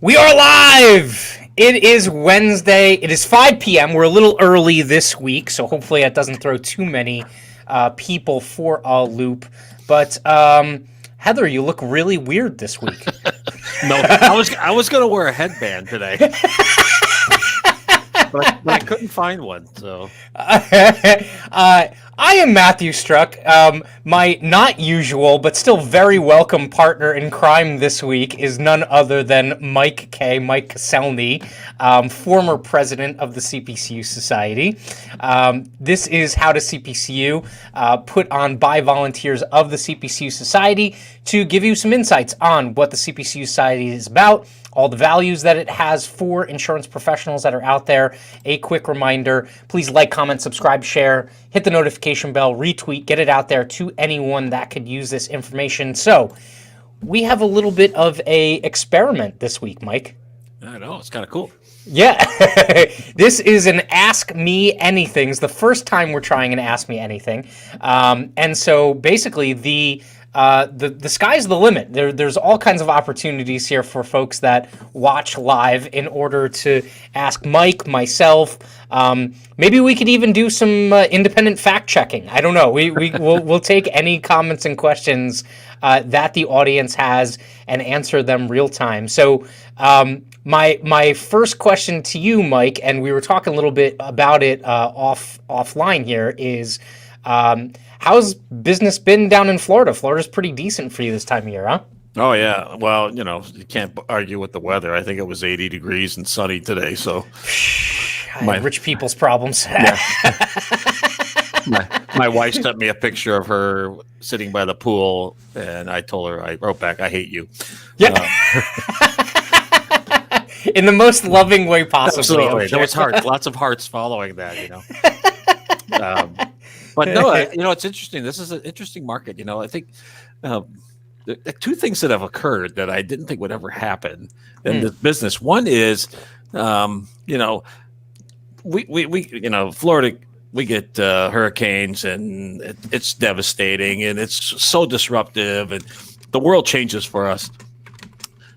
We are live! It is Wednesday. It is 5 p.m. We're a little early this week, so hopefully that doesn't throw too many people for a loop. But Heather, you look really weird this week. No, I was going to wear a headband today. But I couldn't find one, so. I am Matthew Struck. My not usual, but still very welcome partner in crime this week is none other than Mike Koscielny, former president of the CPCU Society. This is How to CPCU, put on by volunteers of the CPCU Society to give you some insights on what the CPCU Society is about, all the values that it has for insurance professionals that are out there. A quick reminder, please like, comment, subscribe, share, hit the notification bell, retweet, get it out there to anyone that could use this information. So we have a little bit of a experiment this week, Mike. I know, it's kind of cool. Yeah, this is an Ask Me Anything. It's the first time we're trying an Ask Me Anything. And so basically the sky's the limit. There's all kinds of opportunities here for folks that watch live in order to ask Mike, myself. Maybe we could even do some independent fact checking. I don't know. We'll take any comments and questions that the audience has and answer them real time. So my first question to you, Mike, and we were talking a little bit about it offline here, is how's business been down in Florida? Florida's pretty decent for you this time of year, huh? Oh, yeah. Well, you can't argue with the weather. I think it was 80 degrees and sunny today, so. Rich people's problems. Yeah. my wife sent me a picture of her sitting by the pool, and I told her, I wrote back, I hate you. Yeah. In the most loving way possible. Absolutely. There was hearts, lots of hearts following that, But no, it's interesting. This is an interesting market. I think the two things that have occurred that I didn't think would ever happen in this business. One is, we Florida, we get hurricanes, and it's devastating, and it's so disruptive, and the world changes for us.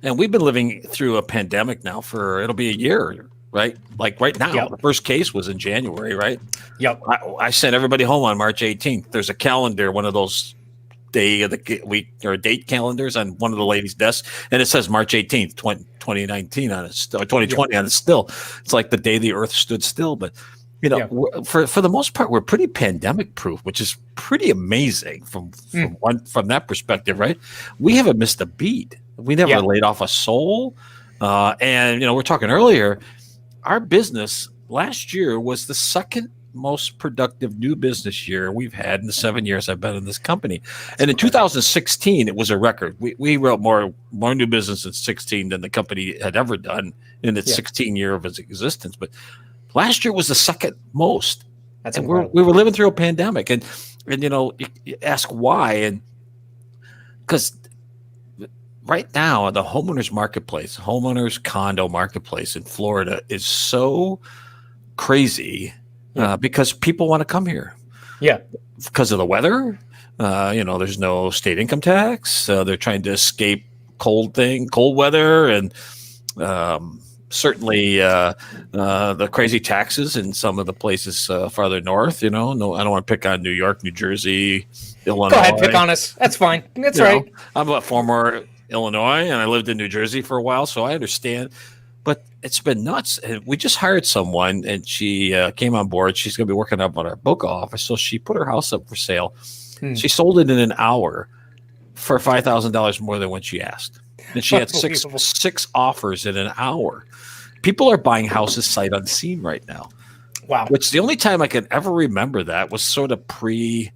And we've been living through a pandemic now it'll be a year, right? Like right now, Yep. The first case was in January, right? Yep. I sent everybody home on March 18th. There's a calendar, one of those day of the week or date calendars on one of the ladies' desks, and it says March 18th, 2019 on it, or 2020 on it still. It's like the day the earth stood still. But, for the most part, we're pretty pandemic proof, which is pretty amazing from that perspective, right? We haven't missed a beat. We never laid off a soul. And, we're talking earlier, our business last year was the second most productive new business year we've had in the 7 years I've been in this company. And in 2016, it was a record. We wrote more new business in 16 than the company had ever done in its 16 year of its existence. But last year was the second most. That's and we were living through a pandemic. And you ask why. And because right now, the homeowners condo marketplace in Florida is so crazy because people want to come here. Yeah. Because of the weather. There's no state income tax. They're trying to escape cold weather. And, certainly the crazy taxes in some of the places farther north. No, I don't want to pick on New York, New Jersey, Illinois. Go ahead, pick on us. That's fine. That's right. I'm a former Illinois, and I lived in New Jersey for a while, so I understand. But it's been nuts. And we just hired someone, and she came on board. She's going to be working up on our Boca office, so she put her house up for sale. She sold it in an hour for $5,000 more than what she asked. And she had six offers in an hour. People are buying houses sight unseen right now. Wow. Which the only time I can ever remember that was sort of pre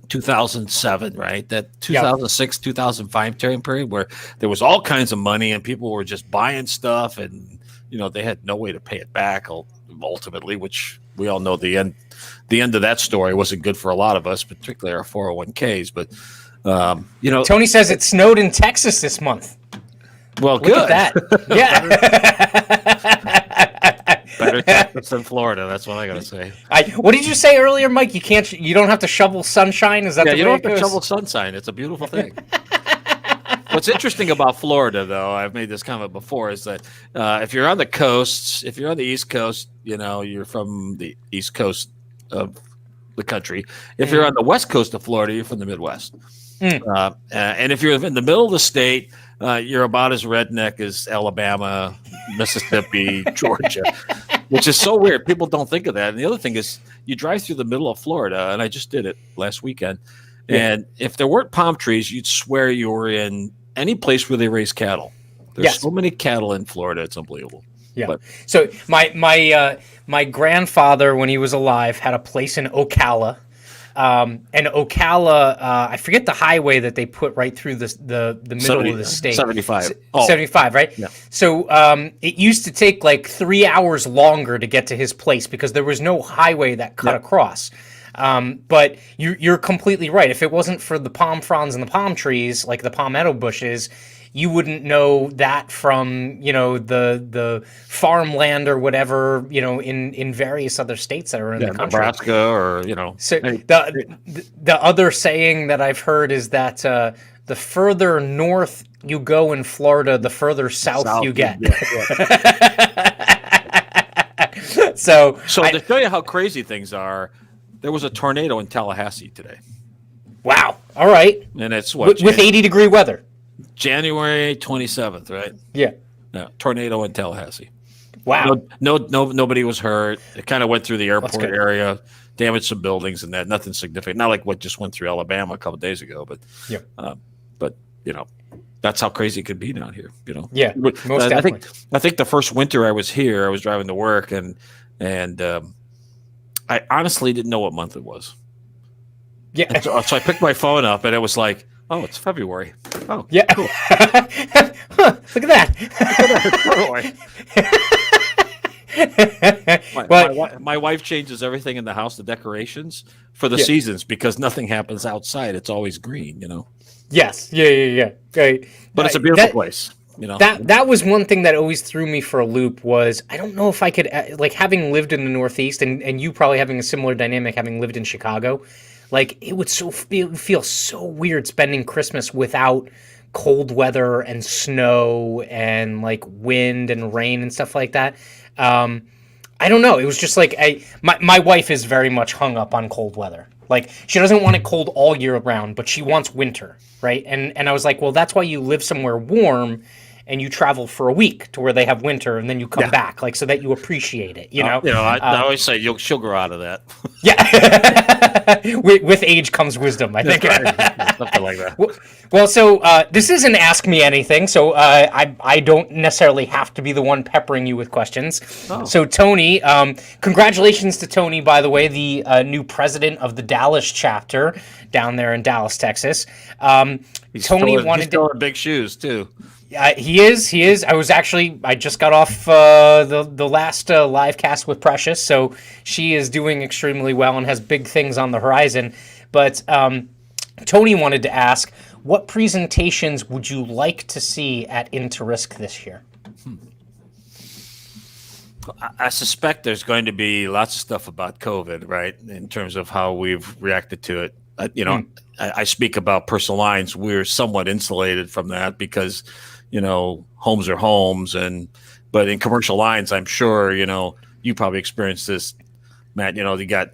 2007, right? That 2006, 2005 time period where there was all kinds of money and people were just buying stuff and, they had no way to pay it back ultimately, which we all know the end of that story wasn't good for a lot of us, particularly our 401ks. But, Tony says it snowed in Texas this month. Well, Look good. at that. Yeah. Better Texas than Florida. That's what I got to say. What did you say earlier, Mike? You don't have to shovel sunshine? Is that the way you don't it have to goes? shovel sunshine. It's a beautiful thing. What's interesting about Florida, though, I've made this comment before, is that if you're on the coasts, if you're on the East Coast, you're from the East Coast of the country. If you're on the West Coast of Florida, you're from the Midwest. And if you're in the middle of the state, you're about as redneck as Alabama, Mississippi, Georgia, which is so weird. People don't think of that. And the other thing is you drive through the middle of Florida, and I just did it last weekend. And if there weren't palm trees, you'd swear you were in any place where they raise cattle. There's so many cattle in Florida. It's unbelievable. Yeah. But, so my grandfather, when he was alive, had a place in Ocala. And Ocala, I forget the highway that they put right through the middle of the state. 75. 75, right? Yeah. So it used to take like 3 hours longer to get to his place because there was no highway that cut across. But you're completely right. If it wasn't for the palm fronds and the palm trees, like the palmetto bushes, you wouldn't know that from, the farmland or whatever, in various other states that are in the country. Nebraska or, So the other saying that I've heard is that the further north you go in Florida, the further south you get. So to show you how crazy things are, there was a tornado in Tallahassee today. Wow. All right. And it's what? With 80-degree weather. January 27th, right? Yeah. Tornado in Tallahassee. Wow. Nobody was hurt. It kind of went through the airport area, damaged some buildings and that. Nothing significant. Not like what just went through Alabama a couple of days ago, but that's how crazy it could be down here. Yeah. Most definitely. I think the first winter I was here, I was driving to work and I honestly didn't know what month it was. Yeah. So I picked my phone up and it was like, oh, it's February. Oh, yeah. Cool. Look at that. My wife changes everything in the house, the decorations for the seasons because nothing happens outside. It's always green, Yes. Yeah. Okay. But it's a beautiful place. That was one thing that always threw me for a loop was I don't know if I could, like, having lived in the Northeast and you probably having a similar dynamic having lived in Chicago, like it would feel so weird spending Christmas without cold weather and snow and like wind and rain and stuff like that. I don't know. It was just like my wife is very much hung up on cold weather. Like she doesn't want it cold all year round, but she wants winter, right? And I was like, well, that's why you live somewhere warm and you travel for a week to where they have winter and then you come back, like so that you appreciate it, I always say she'll grow out of that. Yeah. with age comes wisdom, I think. Something like that. Well, so this isn't Ask Me Anything, so I don't necessarily have to be the one peppering you with questions. Oh. So Tony, congratulations to Tony, by the way, the new president of the Dallas chapter down there in Dallas, Texas. He's still in big shoes, too. He is. I just got off the last live cast with Precious, so she is doing extremely well and has big things on the horizon. But Tony wanted to ask, what presentations would you like to see at IntoRisk this year? I suspect there's going to be lots of stuff about COVID, right, in terms of how we've reacted to it. I speak about personal lines. We're somewhat insulated from that because, homes are homes and But in commercial lines, I'm sure, you probably experienced this, Matt. You got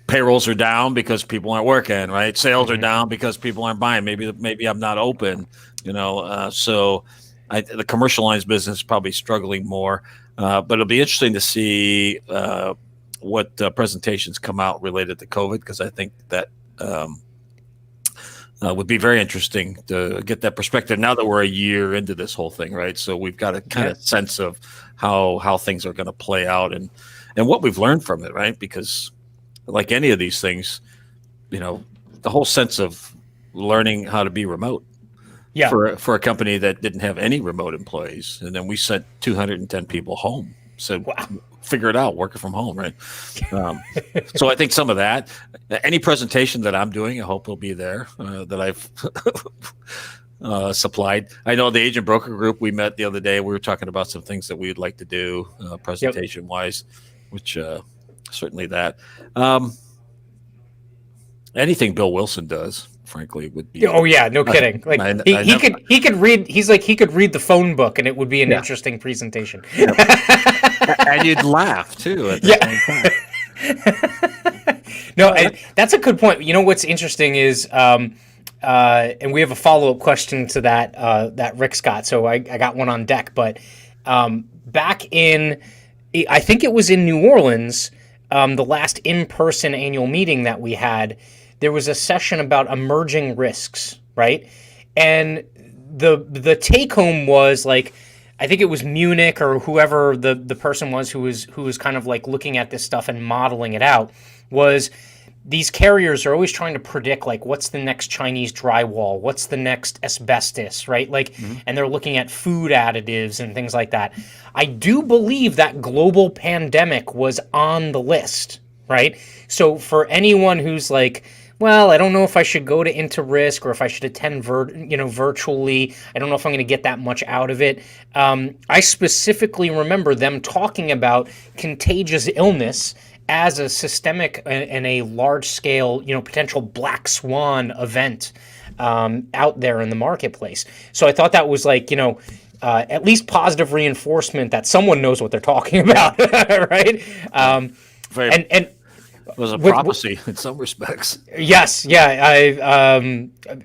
payrolls are down because people aren't working, right? Sales are down because people aren't buying. Maybe I'm not open, so the commercial lines business is probably struggling more. But it'll be interesting to see what presentations come out related to COVID, because I think that would be very interesting to get that perspective now that we're a year into this whole thing, right? So we've got a kind of sense of how things are going to play out and what we've learned from it, right? Because like any of these things, the whole sense of learning how to be remote. Yeah. For a company that didn't have any remote employees, and then we sent 210 people home. So figure it out, working from home, right? So I think some of that, any presentation that I'm doing, I hope will be there that I've supplied. I know the agent broker group we met the other day. We were talking about some things that we would like to do presentation wise, which certainly that. Anything Bill Wilson does, frankly, would be. Oh yeah, no kidding. Like he could read. He's like he could read the phone book, and it would be an interesting presentation. And you'd laugh too at the same time. No, that's a good point. What's interesting is, and we have a follow-up question to that Rick's got. So I got one on deck. But back in, I think it was in New Orleans, the last in-person annual meeting that we had, there was a session about emerging risks, right? And the take home was like, I think it was Munich or whoever the person was who was kind of like looking at this stuff and modeling it out, was these carriers are always trying to predict like what's the next Chinese drywall, what's the next asbestos, right? Like, and they're looking at food additives and things like that. I do believe that global pandemic was on the list, right? So for anyone who's like, well, I don't know if I should go to InterRisk or if I should attend virtually. I don't know if I'm going to get that much out of it. I specifically remember them talking about contagious illness as a systemic and a large-scale, potential black swan event out there in the marketplace. So I thought that was like, at least positive reinforcement that someone knows what they're talking about, right? It was a prophecy in some respects. Yes, yeah. I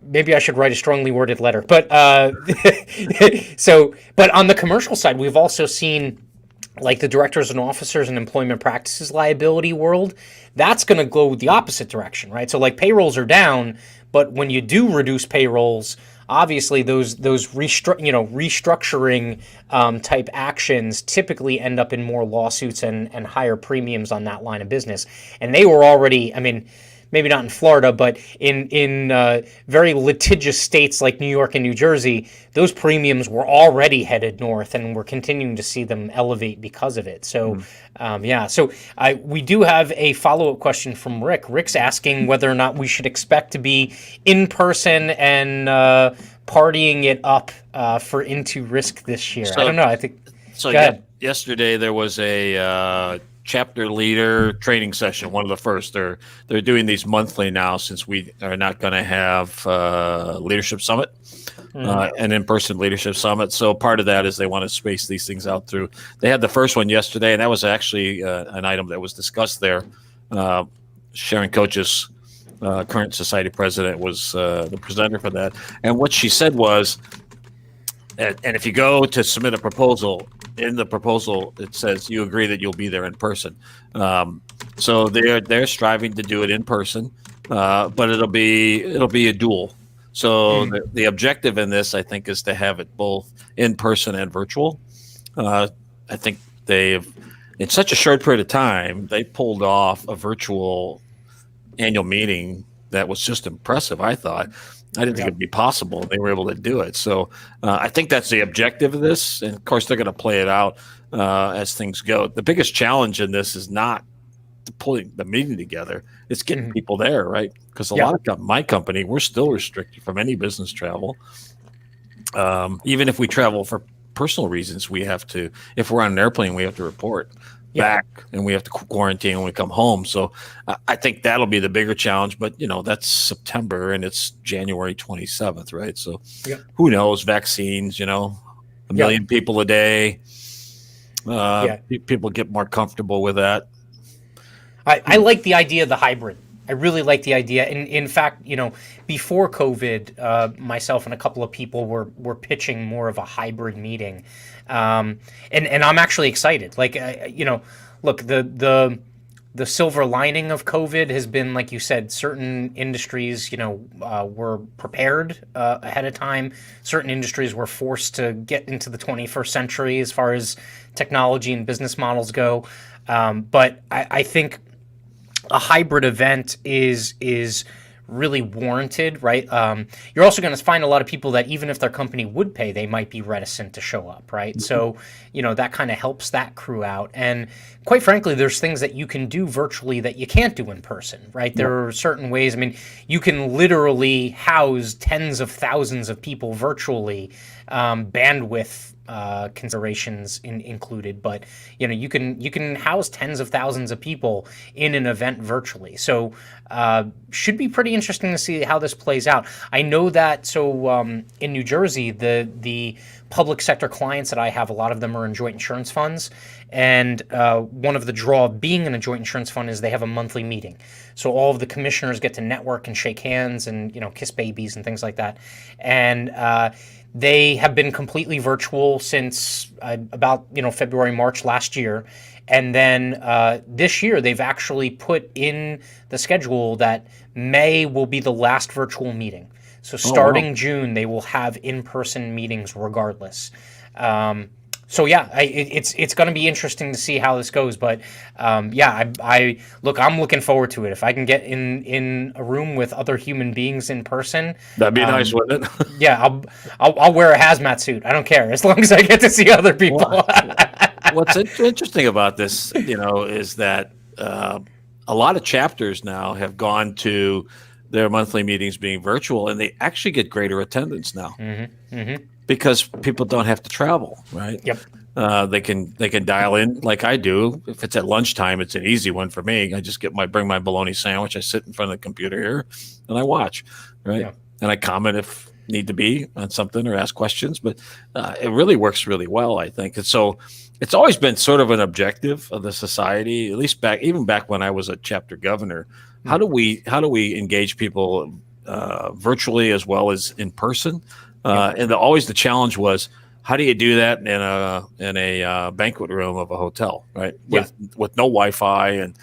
maybe I should write a strongly worded letter, but but on the commercial side, we've also seen like the directors and officers and employment practices liability world. That's going to go the opposite direction, right? So like payrolls are down, but when you do reduce payrolls, obviously those restructuring type actions typically end up in more lawsuits and higher premiums on that line of business. And they were already, maybe not in Florida, but in very litigious states like New York and New Jersey, those premiums were already headed north, and we're continuing to see them elevate because of it. So, we do have a follow-up question from Rick. Rick's asking whether or not we should expect to be in person and partying it up for Into Risk this year. I don't know. I think. So yesterday there was a chapter leader training session, one of the first. They're doing these monthly now since we are not going to have leadership summit, an in-person leadership summit. So part of that is they want to space these things out through. They had the first one yesterday, and that was actually an item that was discussed there. Sharon Coaches, current society president, was the presenter for that. And what she said was, and if you go to submit a proposal, in the proposal it says you agree that you'll be there in person. So they're striving to do it in person, but it'll be a dual. So the objective in this, I think, is to have it both in person and virtual. I think they've, in such a short period of time, they pulled off a virtual annual meeting that was just impressive. I thought. I didn't think it'd be possible. They were able to do it. So I think that's the objective of this. And of course, they're going to play it out as things go. The biggest challenge in this is not pulling the meeting together. It's getting people there, right? Because a lot of my company, we're still restricted from any business travel. Even if we travel for personal reasons, we have to, if we're on an airplane, we have to report back and we have to quarantine when we come home. So I think that'll be the bigger challenge, but that's September and it's January 27th, right? So who knows, vaccines, a million people a day. Yeah. People get more comfortable with that. I like the idea of the hybrid. I really like the idea. In fact, before COVID, myself and a couple of people were pitching more of a hybrid meeting, and I'm actually excited. Like, look, the silver lining of COVID has been, like you said, certain industries, were prepared ahead of time. Certain industries were forced to get into the 21st century as far as technology and business models go. But I think a hybrid event is really warranted, right? You're also going to find a lot of people that even if their company would pay, they might be reticent to show up, right? Mm-hmm. So, that kind of helps that crew out. And quite frankly, there's things that you can do virtually that you can't do in person, right? There are certain ways. I mean, you can literally house tens of thousands of people virtually, bandwidth considerations included, but you can house tens of thousands of people in an event virtually. So should be pretty interesting to see how this plays out. I know that in New Jersey, the public sector clients that I have, a lot of them are in joint insurance funds, and one of the draw of being in a joint insurance fund is they have a monthly meeting. So all of the commissioners get to network and shake hands and kiss babies and things like that, and they have been completely virtual since about February, March last year. And then this year, they've actually put in the schedule that May will be the last virtual meeting. So starting June, they will have in-person meetings regardless. So yeah, it's going to be interesting to see how this goes. But I'm looking forward to it. If I can get in a room with other human beings in person, that'd be nice, wouldn't it? Yeah, I'll wear a hazmat suit. I don't care as long as I get to see other people. What's interesting about this, is that a lot of chapters now have gone to their monthly meetings being virtual, and they actually get greater attendance now. Mm-hmm. Mm-hmm. Because people don't have to travel, right? Yep. They can dial in like I do. If it's at lunchtime, it's an easy one for me. I just bring my bologna sandwich. I sit in front of the computer here, and I watch, right? Yeah. And I comment if need to be on something or ask questions. But it really works really well, I think. And so it's always been sort of an objective of the society, at least even back when I was a chapter governor. How do we engage people virtually as well as in person? And always the challenge was, how do you do that in a banquet room of a hotel, right? With no Wi-Fi, and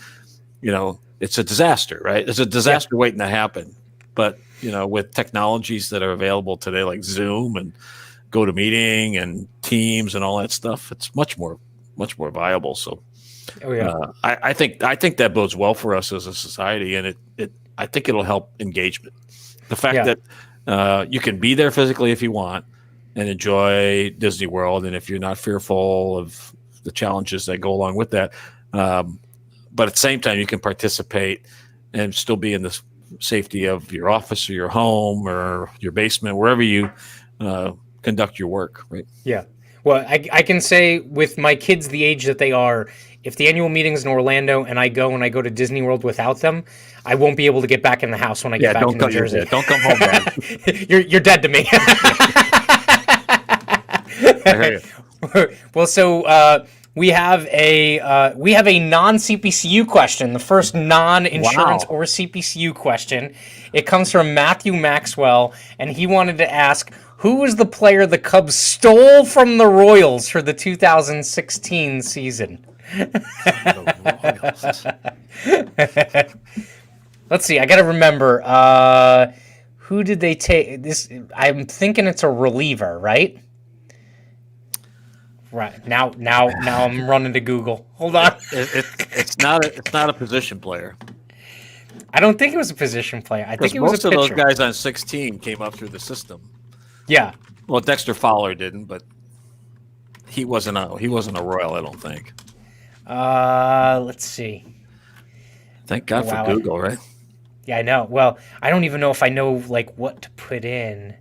it's a disaster, right? It's a disaster waiting to happen. But with technologies that are available today, like Zoom and GoToMeeting and Teams and all that stuff, it's much more viable. So, I think that bodes well for us as a society, and I think it'll help engagement. The fact that you can be there physically if you want and enjoy Disney World, and if you're not fearful of the challenges that go along with that, but at the same time you can participate and still be in the safety of your office or your home or your basement, wherever you conduct your work, right? Yeah. Well, I can say with my kids the age that they are, if the annual meeting's in Orlando and I go to Disney World without them, I won't be able to get back in the house when I get back to New Jersey. Don't come home, man. You're dead to me. I hear you. Well, so we have a non-CPCU question, the first non-insurance or CPCU question. It comes from Matthew Maxwell, and he wanted to ask, who was the player the Cubs stole from the Royals for the 2016 season? Let's see. I got to remember. Who did they take? This I'm thinking it's a reliever, right? Right now, I'm running to Google. Hold on. It's not a position player. I don't think it was a position player. I think it was a pitcher. Most of those guys on 16 came up through the system. Yeah. Well, Dexter Fowler didn't, but he wasn't a Royal, I don't think. Let's see. Thank God for Google, right? Yeah, I know. Well, I don't even know if I know what to put in.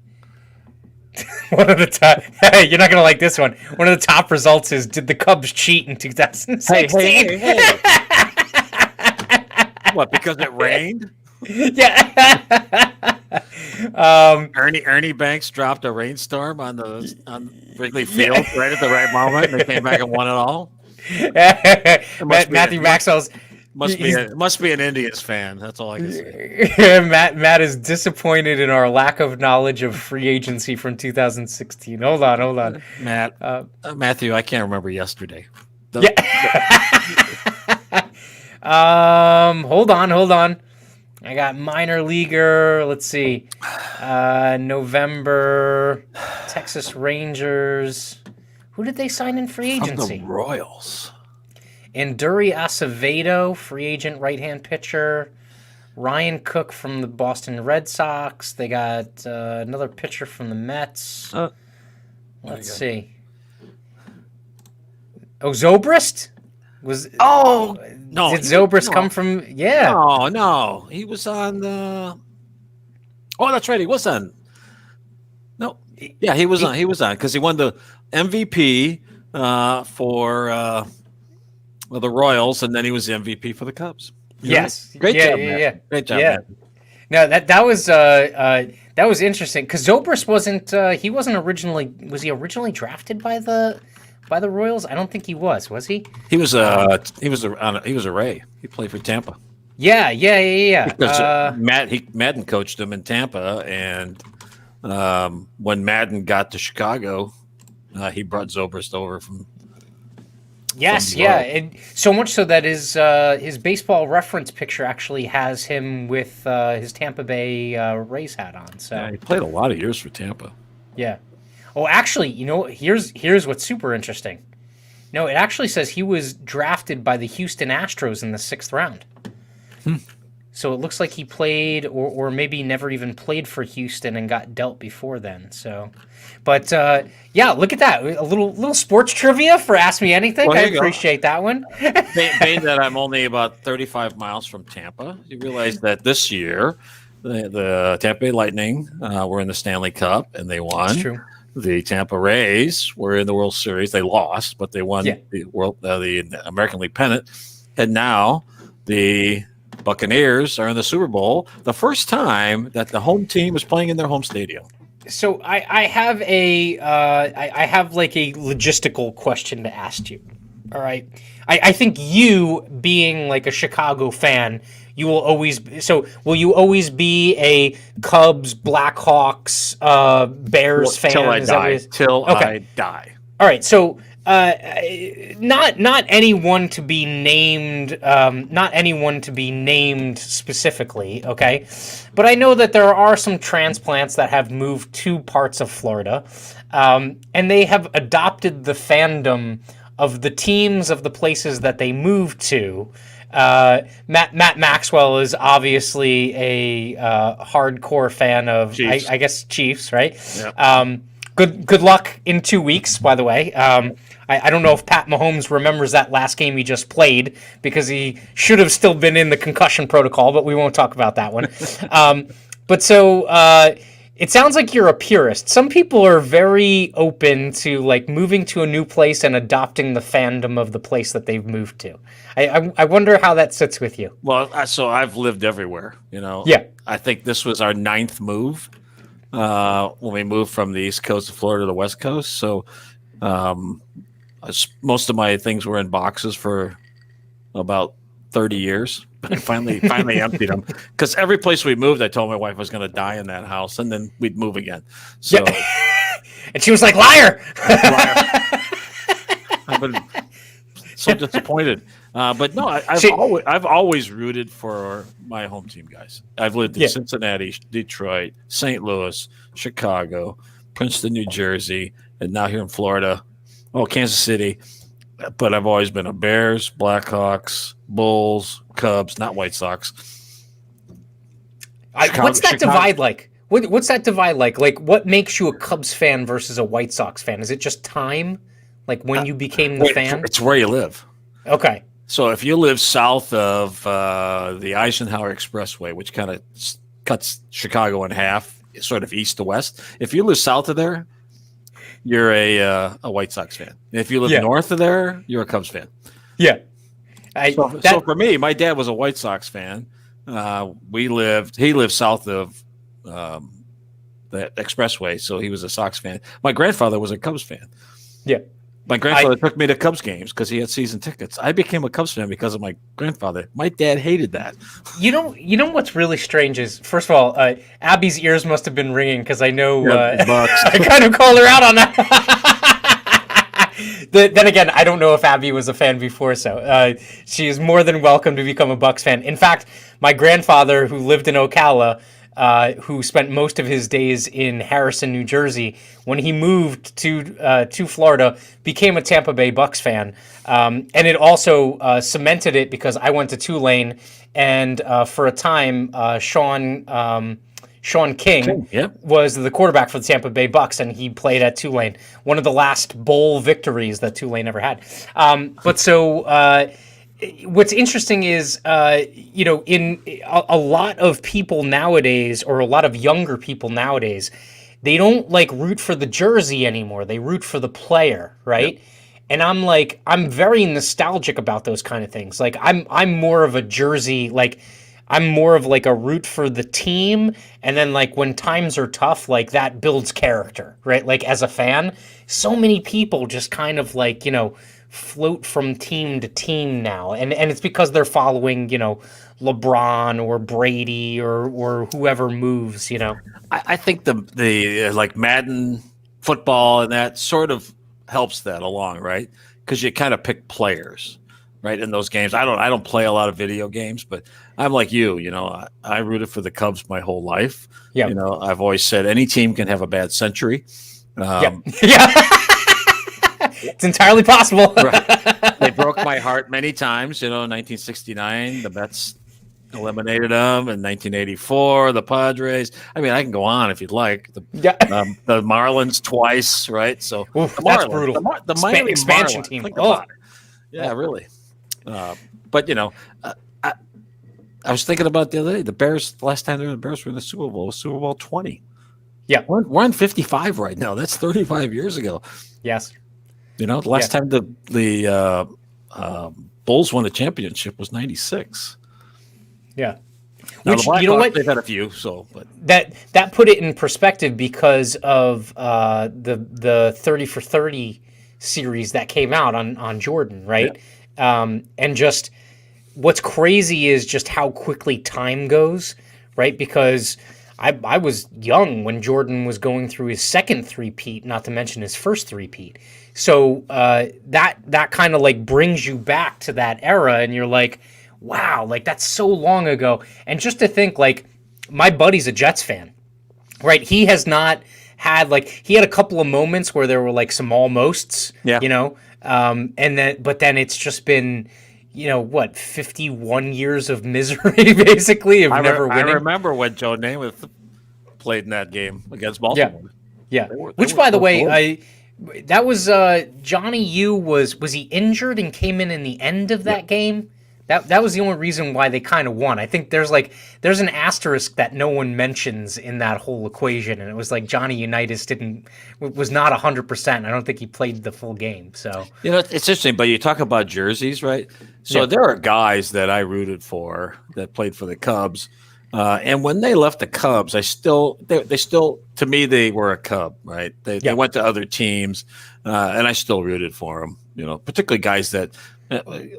One of the top. Hey, you're not gonna like this one. One of the top results is: did the Cubs cheat in 2016? Hey. What? Because it rained? Yeah. Ernie Banks dropped a rainstorm on Wrigley Field right at the right moment. And they came back and won it all. Matthew Maxwell's. Must be an Indians fan. That's all I can say. Matt is disappointed in our lack of knowledge of free agency from 2016. Hold on. Matthew, I can't remember yesterday. Hold on. I got minor leaguer. Let's see. November, Texas Rangers. Who did they sign in free agency? The Royals. Anduri Acevedo, free agent right-hand pitcher. Ryan Cook from the Boston Red Sox. They got another pitcher from the Mets. Let's see. Oh, Zobrist? No. Did Zobrist come from? Yeah. No. He was on the. Oh, that's right. He was on. No. Yeah, he was on because he won the MVP for the Royals, and then he was the MVP for the Cubs. Yes. Great job, man. Great job, man. No, that was interesting because Zobrist wasn't. He wasn't originally. Was he originally drafted by the Royals? I don't think he was. Was he? He was a Ray. He played for Tampa. Yeah. Because Madden coached him in Tampa, and when Madden got to Chicago, he brought Zobrist over from. Yes, yeah, and so much so that his baseball reference picture actually has him with his Tampa Bay Rays hat on. So yeah, he played a lot of years for Tampa. Yeah. Oh, actually, here's what's super interesting. No, it actually says he was drafted by the Houston Astros in the 6th round. So it looks like he played, or maybe never even played for Houston and got dealt before then. So, but yeah, look at that, a little sports trivia for Ask Me Anything. I appreciate that one. Being that I'm only about 35 miles from Tampa, you realize that this year the Tampa Bay Lightning were in the Stanley Cup and they won. That's true. The Tampa Rays were in the World Series. They lost, but they won the American League pennant, and now the Buccaneers are in the Super Bowl, the first time that the home team is playing in their home stadium. So I have I have like a logistical question to ask you. All right, I think you, being like a Chicago fan, you will always. So will you always be a Cubs, Blackhawks, Bears fan? Till I die. All right, so. Not anyone to be named. Not anyone to be named specifically. Okay, but I know that there are some transplants that have moved to parts of Florida, and they have adopted the fandom of the teams of the places that they moved to. Matt Maxwell is obviously a hardcore fan of, I guess, Chiefs, right? Yeah. Good luck in 2 weeks, by the way. I don't know if Pat Mahomes remembers that last game he just played because he should have still been in the concussion protocol, but we won't talk about that one. But so it sounds like you're a purist. Some people are very open to like moving to a new place and adopting the fandom of the place that they've moved to. I wonder how that sits with you. Well, so I've lived everywhere, Yeah. I think this was our 9th move when we moved from the East Coast of Florida to the West Coast. So most of my things were in boxes for about 30 years. I finally emptied them because every place we moved, I told my wife I was going to die in that house, and then we'd move again. So, and she was like, "Liar!" I've been so disappointed. But no, I've always rooted for my home team guys. I've lived in Cincinnati, Detroit, St. Louis, Chicago, Princeton, New Jersey, and now here in Florida. Oh, Kansas City. But I've always been a Bears, Blackhawks, Bulls, Cubs, not White Sox. What's that divide like? What's that divide like? Like, what makes you a Cubs fan versus a White Sox fan? Is it just time? Like when you became the fan? It's where you live. Okay. So if you live south of the Eisenhower Expressway, which kind of cuts Chicago in half, sort of east to west, if you live south of there, you're a White Sox fan. If you live north of there, you're a Cubs fan. Yeah. So for me, my dad was a White Sox fan, He lived south of the expressway, so he was a Sox fan. My grandfather was a Cubs fan. Yeah. My grandfather took me to Cubs games because he had season tickets. I became a Cubs fan because of my grandfather. My dad hated that. You know what's really strange is, first of all, Abby's ears must have been ringing because I know I kind of called her out on that. Then again, I don't know if Abby was a fan before, so she is more than welcome to become a Bucks fan. In fact, my grandfather, who lived in Ocala, who spent most of his days in Harrison, New Jersey, when he moved to Florida, became a Tampa Bay Bucks fan, and it also cemented it because I went to Tulane, and for a time, Sean King Yep. was the quarterback for the Tampa Bay Bucks, and he played at Tulane. One of the last bowl victories that Tulane ever had. What's interesting is, in a lot of people nowadays, or a lot of younger people nowadays, they don't like root for the jersey anymore. They root for the player, right? Yep. And I'm very nostalgic about those kind of things. Like I'm more of a jersey, like I'm more of like a root for the team. And then like when times are tough, like that builds character, right? Like as a fan, so many people just kind of like, float from team to team now, and it's because they're following LeBron or Brady or whoever moves. I think the like Madden football and that sort of helps that along, right? Because you kind of pick players, right, in those games. I don't play a lot of video games, but I'm like you. I rooted for the Cubs my whole life. Yeah. I've always said any team can have a bad century. Yeah. It's entirely possible. Right. They broke my heart many times. In 1969, the Mets eliminated them. In 1984, the Padres. I mean, I can go on if you'd like. The Marlins twice, right? So Oof, the that's Marlins, brutal. The Miami expansion Marlins, team. Think about it. Yeah, really. But I was thinking about the other day. The Bears. The last time the Bears were in the Super Bowl was Super Bowl 20. Yeah, we're on 55 right now. That's 35 years ago. Yes. The last time the Bulls won a championship was 96. Yeah. Now, Which, what? They've had a few, but that put it in perspective because of the 30 for 30 series that came out on Jordan, right? Yeah. And just what's crazy is just how quickly time goes, right? Because I was young when Jordan was going through his second three-peat, not to mention his first three-peat. So that kind of like brings you back to that era, and you're like, wow, like that's so long ago. And just to think, like, my buddy's a Jets fan, right? He has not had he had a couple of moments where there were like some almosts, but then it's just been 51 years of misery, basically, of never winning. I remember when Joe Namath played in that game against Baltimore. Yeah. Which, by the way, that was Johnny U was he injured and came in the end of that game? That was the only reason why they kind of won. I think there's an asterisk that no one mentions in that whole equation, and it was like Johnny Unitas was not 100%. I don't think he played the full game. So it's interesting, but you talk about jerseys, right? So there are guys that I rooted for that played for the Cubs, and when they left the Cubs, they still to me they were a Cub, right? They went to other teams, and I still rooted for them. Particularly guys that.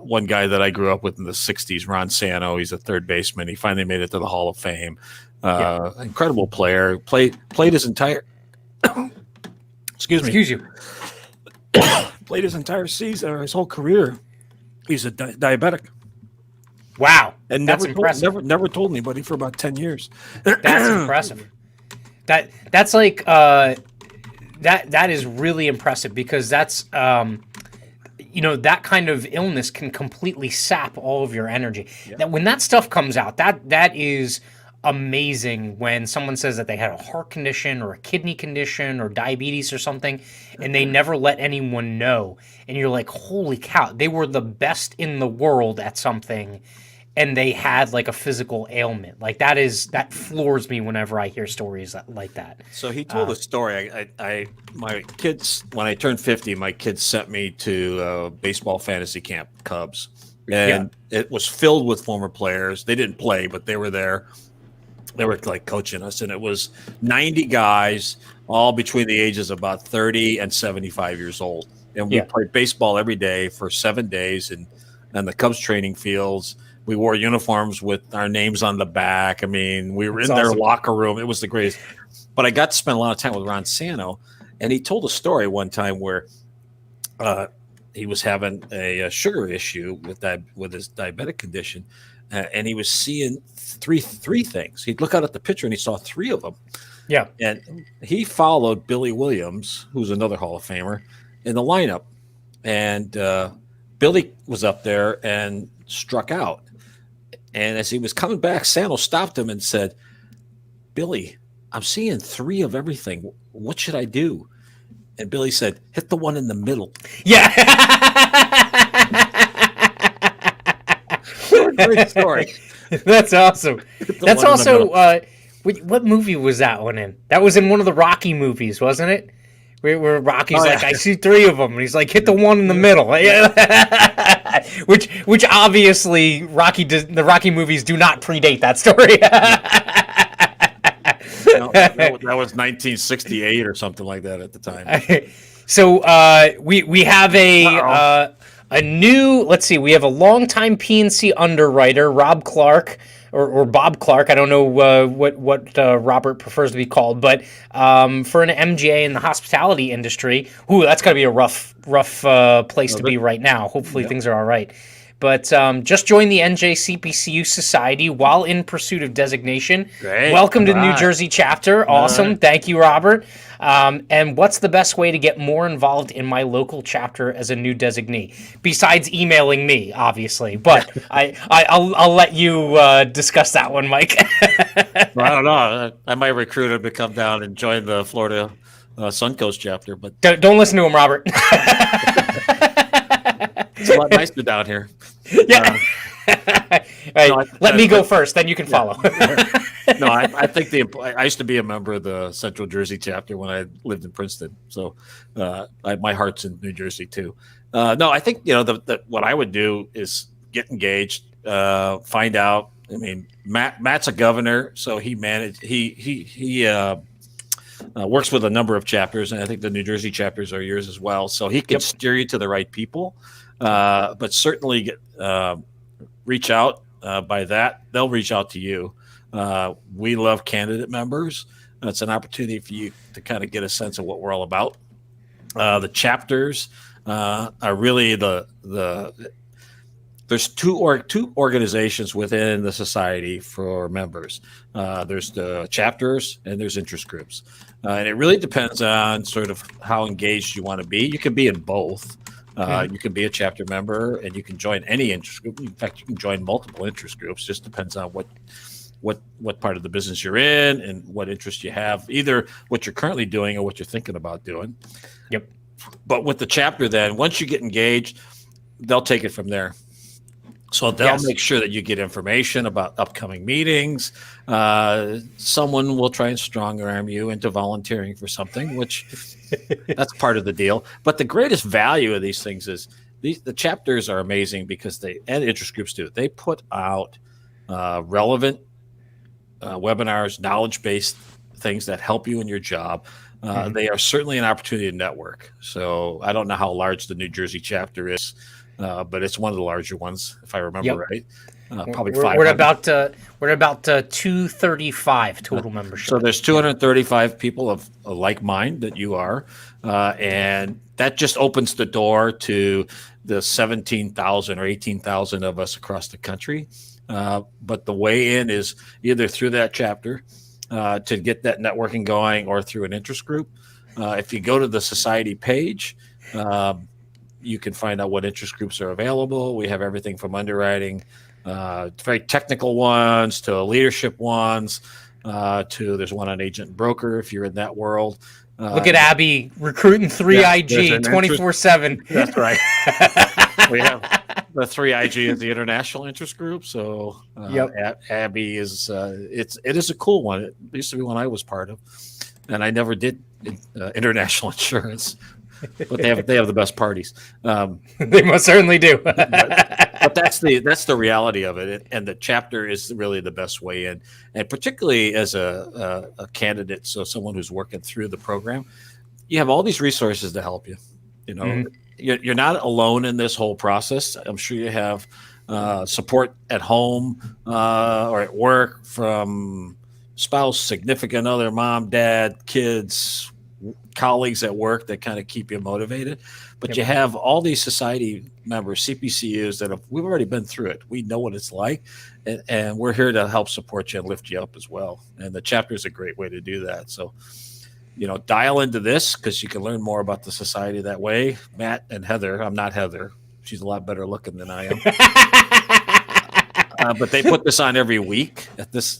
One guy that I grew up with in the 60s, Ron Sano, he's a third baseman. He finally made it to the Hall of Fame. Incredible player. Played his entire Excuse you. Played his entire season or his whole career. He's a diabetic. Wow. And that's impressive. Never told anybody for about 10 years. That's impressive. That's like that is really impressive because that's that kind of illness can completely sap all of your energy. Yeah. That when that stuff comes out, that is amazing when someone says that they had a heart condition or a kidney condition or diabetes or something, and they never let anyone know. And you're like, holy cow, they were the best in the world at something, and they had like a physical ailment. Like that floors me whenever I hear stories like that. So he told a story. My kids, when I turned 50, my kids sent me to baseball fantasy camp, Cubs, and it was filled with former players. They didn't play, but they were there. They were like coaching us, and it was 90 guys, all between the ages of about 30 and 75 years old. And we played baseball every day for 7 days, and the Cubs training fields. We wore uniforms with our names on the back. I mean, we were in their locker room. It was the greatest. But I got to spend a lot of time with Ron Santo, and he told a story one time where he was having a sugar issue with his diabetic condition, and he was seeing three things. He'd look out at the picture, and he saw 3 of them. Yeah. And he followed Billy Williams, who's another Hall of Famer, in the lineup. And Billy was up there and struck out. And as he was coming back, Santo stopped him and said, "Billy, I'm seeing 3 of everything. What should I do?" And Billy said, "Hit the one in the middle." Yeah. Great story. That's awesome. That's also what movie was that one in? That was in one of the Rocky movies, wasn't it? Where Rocky's like, "I see 3 of them," and he's like, "Hit the one in the middle." which obviously the Rocky movies do not predate that story. No, that was 1968 or something like that at the time. So we have a new, let's see, we have a longtime PNC underwriter, Rob Clark, or Bob Clark. I don't know what Robert prefers to be called, but for an MGA in the hospitality industry, that's got to be a rough place to be right now. Hopefully things are all right. But just joined the NJ CPCU Society while in pursuit of designation. Great. Welcome to the New Jersey chapter. Awesome. Right. Thank you, Robert. And what's the best way to get more involved in my local chapter as a new designee? Besides emailing me, obviously. But I'll let you discuss that one, Mike. Well, I don't know. I might recruit him to come down and join the Florida Suncoast chapter. But don't listen to him, Robert. It's a lot nicer down here. Yeah. Let me go first, then you can follow. No, I think I used to be a member of the Central Jersey chapter when I lived in Princeton, so my heart's in New Jersey too. No, I think what I would do is get engaged, find out. I mean, Matt's a governor, so he works with a number of chapters, and I think the New Jersey chapters are yours as well. So he can steer you to the right people, but certainly reach out. By that, they'll reach out to you. We love candidate members. It's an opportunity for you to kind of get a sense of what we're all about. The chapters are really there's two organizations within the society for members. There's the chapters and there's interest groups. And it really depends on sort of how engaged you want to be. You can be in both. You can be a chapter member and you can join any interest group. In fact, you can join multiple interest groups. Just depends on what part of the business you're in and what interest you have, either what you're currently doing or what you're thinking about doing. Yep. But with the chapter, then once you get engaged, they'll take it from there. So they'll make sure that you get information about upcoming meetings. Someone will try and strong arm you into volunteering for something, which that's part of the deal. But the greatest value of these things is the chapters are amazing because and interest groups do. They put out relevant webinars, knowledge-based things that help you in your job. They are certainly an opportunity to network. So I don't know how large the New Jersey chapter is. But it's one of the larger ones, if I remember right. Probably 500. We're about 235 total membership. So there's 235 people of like mind that you are, and that just opens the door to the 17,000 or 18,000 of us across the country. But the way in is either through that chapter to get that networking going, or through an interest group. If you go to the society page. You can find out what interest groups are available. We have everything from underwriting, very technical ones, to leadership ones, to there's one on agent and broker if you're in that world. Look at Abby recruiting 3IG 24/7. That's right. We have the 3IG is the international interest group. So Abby is it is a cool one. It used to be one I was part of, and I never did international insurance. But they have the best parties. They most certainly do. but But that's the reality of it, and the chapter is really the best way in, and particularly as a candidate, so someone who's working through the program, you have all these resources to help you. You know, Mhm. you're not alone in this whole process. I'm sure you have support at home or at work from spouse, significant other, mom, dad, kids, colleagues at work that kind of keep you motivated. But Yep. you have all these society members, CPCUs, we've already been through it. We know what it's like, and we're here to help support you and lift you up as well. And the chapter is a great way to do that. So, dial into this because you can learn more about the society that way. Matt and Heather, I'm not Heather. She's a lot better looking than I am. But they put this on every week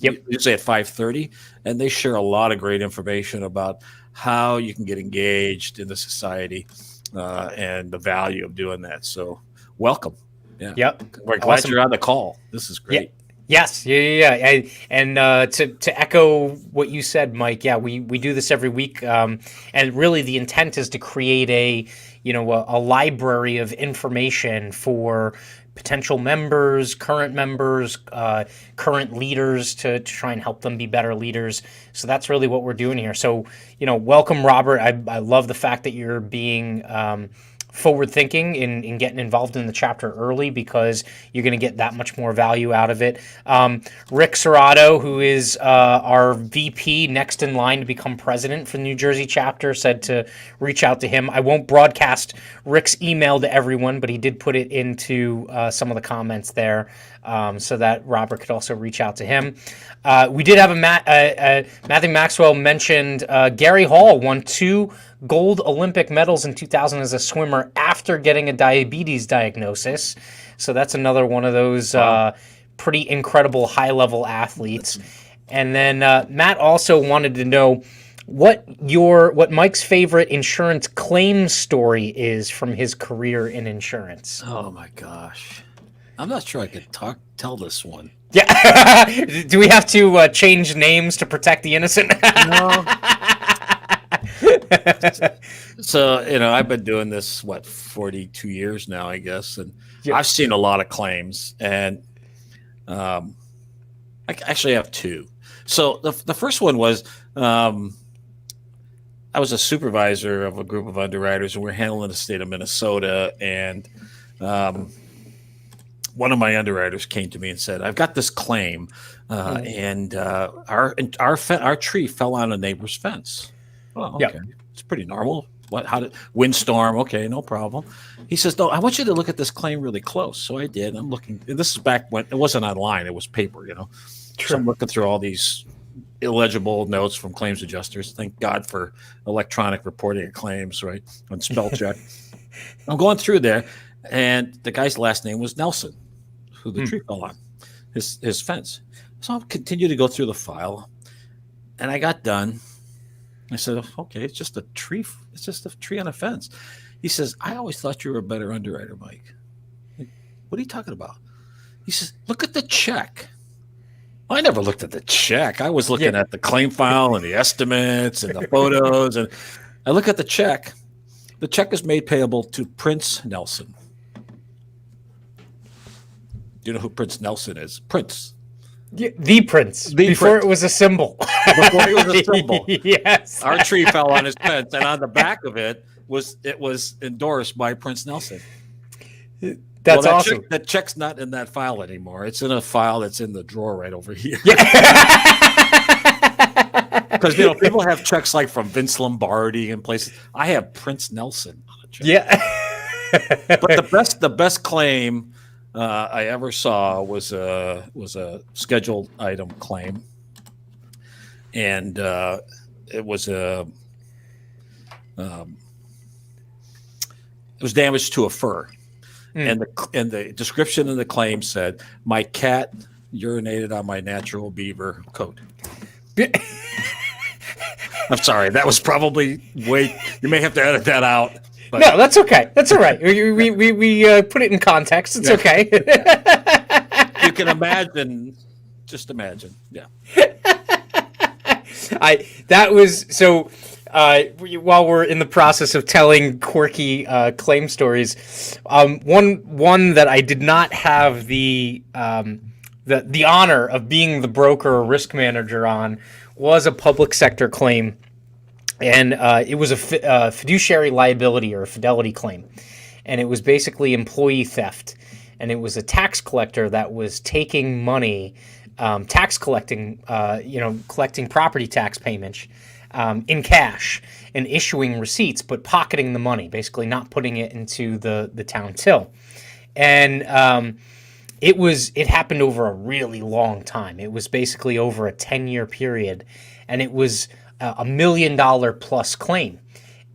usually at 5:30, and they share a lot of great information about how you can get engaged in the society and the value of doing that. So welcome. Yeah. Yep. We're glad you're on the call. This is great. Yes. Yeah. And to echo what you said, Mike, we do this every week. And really the intent is to create a library of information for potential members, current leaders to try and help them be better leaders. So that's really what we're doing here. So, welcome, Robert. I love the fact that you're being forward thinking in getting involved in the chapter early, because you're going to get that much more value out of it. Rick Serrato, who is our VP next in line to become president for the New Jersey chapter, said to reach out to him. I won't broadcast Rick's email to everyone, but he did put it into some of the comments there, so that Robert could also reach out to him. We did have Matthew Maxwell mentioned Gary Hall won 2 gold Olympic medals in 2000 as a swimmer after getting a diabetes diagnosis. So that's another one of those pretty incredible high-level athletes. And then Matt also wanted to know what Mike's favorite insurance claim story is from his career in insurance. Oh my gosh, I'm not sure I could tell this one. Yeah. Do we have to change names to protect the innocent? No. So, I've been doing this, 42 years now, I guess. And I've seen a lot of claims, and I actually have 2. So the first one was, I was a supervisor of a group of underwriters, and we're handling the state of Minnesota. And one of my underwriters came to me and said, I've got this claim, and our tree fell on a neighbor's fence. Oh, okay. Yep. It's pretty normal. Windstorm? Okay, no problem. He says, no, I want you to look at this claim really close. So I did. I'm looking. This is back when it wasn't online. It was paper, Sure. So I'm looking through all these illegible notes from claims adjusters. Thank God for electronic reporting of claims, right? On spell check. I'm going through there, and the guy's last name was Nelson, who the tree fell on, his fence. So I'll continue to go through the file, and I got done. I said, okay, it's just a tree. It's just a tree on a fence. He says, I always thought you were a better underwriter, Mike. Like, what are you talking about? He says, look at the check. I never looked at the check. I was looking at the claim file and the estimates and the photos. And I look at the check. The check is made payable to Prince Nelson. Do you know who Prince Nelson is? Prince. The Prince. Before it was a symbol. Before it was a symbol. Yes. Our tree fell on his fence, and on the back of it was endorsed by Prince Nelson. That's awesome. That check's not in that file anymore. It's in a file that's in the drawer right over here. Because people have checks like from Vince Lombardi and places. I have Prince Nelson on a check. Yeah. But the best claim I ever saw was a scheduled item claim, and it was damage to a fur, and the description of the claim said, "My cat urinated on my natural beaver coat." I'm sorry, that was probably you may have to edit that out. But. No, that's okay. That's all right. We put it in context. It's okay. You can imagine. Just imagine. Yeah. While we're in the process of telling quirky claim stories, one that I did not have the honor of being the broker or risk manager on was a public sector claim, and it was a fiduciary liability or a fidelity claim, and it was basically employee theft, and it was a tax collector that was taking money, collecting property tax payments in cash and issuing receipts, but pocketing the money, basically not putting it into the town till. And it happened over a really long time. It was basically over a 10-year period, and it was a $1 million plus claim.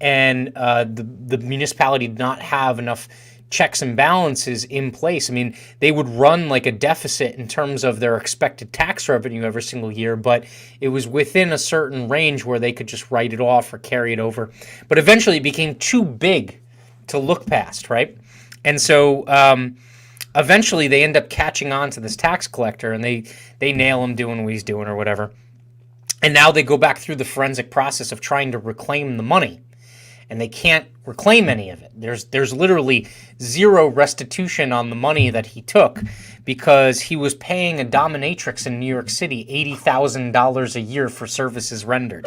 And the municipality did not have enough checks and balances in place. I mean, they would run like a deficit in terms of their expected tax revenue every single year, but it was within a certain range where they could just write it off or carry it over. But eventually it became too big to look past, right? And so eventually they end up catching on to this tax collector, and they nail him doing what he's doing or whatever. And now they go back through the forensic process of trying to reclaim the money. And they can't reclaim any of it. There's literally zero restitution on the money that he took because he was paying a dominatrix in New York City $80,000 a year for services rendered.